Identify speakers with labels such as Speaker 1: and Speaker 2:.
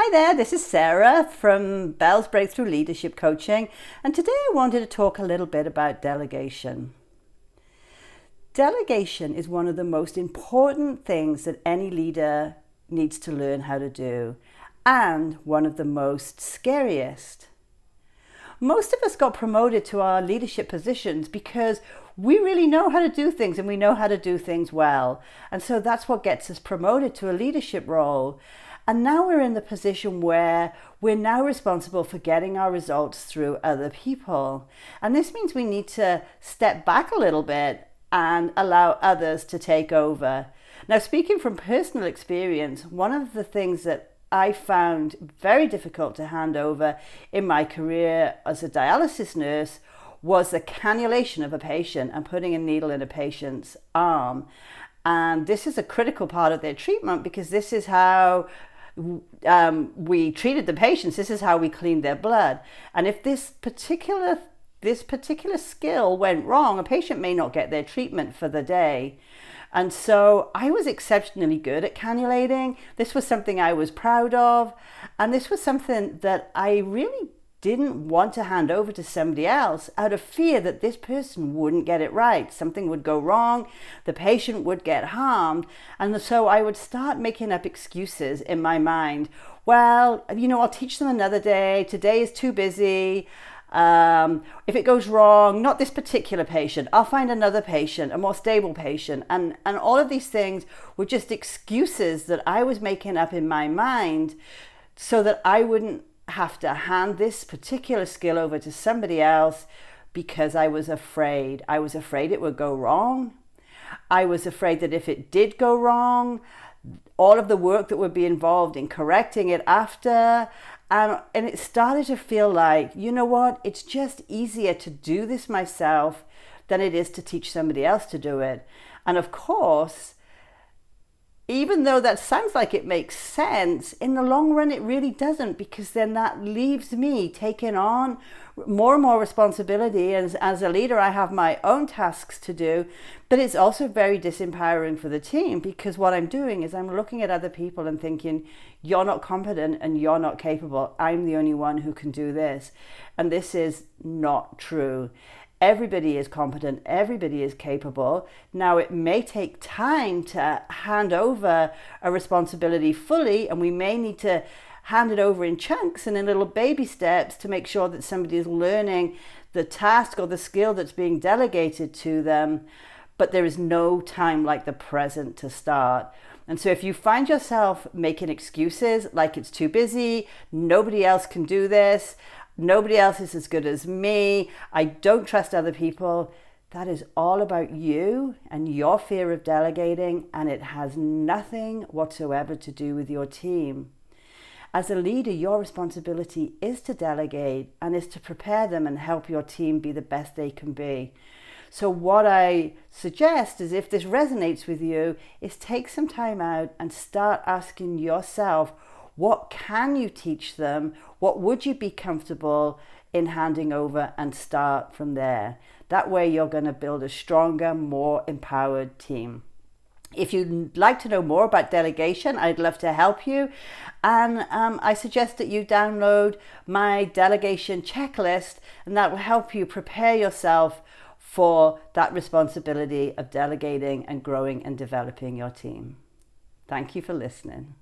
Speaker 1: Hi there, this is Sarah from Bell's Breakthrough Leadership Coaching, and today I wanted to talk a little bit about delegation. Delegation is one of the most important things that any leader needs to learn how to do, and one of the most scariest. Most of us got promoted to our leadership positions because we really know how to do things and we know how to do things well. And so that's what gets us promoted to a leadership role. And now we're in the position where we're now responsible for getting our results through other people. And this means we need to step back a little bit and allow others to take over. Now, speaking from personal experience, one of the things that I found very difficult to hand over in my career as a dialysis nurse was the cannulation of a patient and putting a needle in a patient's arm. And this is a critical part of their treatment because this is how we treated the patients. This is how we cleaned their blood. And if this particular skill went wrong, a patient may not get their treatment for the day. And so I was exceptionally good at cannulating. This was something I was proud of. And this was something that I really didn't want to hand over to somebody else out of fear that this person wouldn't get it right. Something would go wrong, the patient would get harmed. And so I would start making up excuses in my mind. Well, I'll teach them another day. Today is too busy. If it goes wrong, not this particular patient, I'll find another patient, a more stable patient. And all of these things were just excuses that I was making up in my mind so that I wouldn't have to hand this particular skill over to somebody else because I was afraid. I was afraid it would go wrong. I was afraid that if it did go wrong, all of the work that would be involved in correcting it after. And it started to feel like, you know what, it's just easier to do this myself than it is to teach somebody else to do it. And of course, even though that sounds like it makes sense, in the long run, it really doesn't, because then that leaves me taking on more and more responsibility. And as a leader, I have my own tasks to do, but it's also very disempowering for the team, because what I'm doing is I'm looking at other people and thinking, you're not competent and you're not capable. I'm the only one who can do this. And this is not true. Everybody is competent, everybody is capable. Now, it may take time to hand over a responsibility fully, and we may need to hand it over in chunks and in little baby steps to make sure that somebody is learning the task or the skill that's being delegated to them. But there is no time like the present to start. And so if you find yourself making excuses like it's too busy, nobody else can do this, nobody else is as good as me, I don't trust other people, that is all about you and your fear of delegating, and it has nothing whatsoever to do with your team. As a leader, your responsibility is to delegate and is to prepare them and help your team be the best they can be. So what I suggest is, if this resonates with you, is take some time out and start asking yourself, what can you teach them? What would you be comfortable in handing over, and start from there? That way you're going to build a stronger, more empowered team. If you'd like to know more about delegation, I'd love to help you. And I suggest that you download my delegation checklist, and that will help you prepare yourself for that responsibility of delegating and growing and developing your team. Thank you for listening.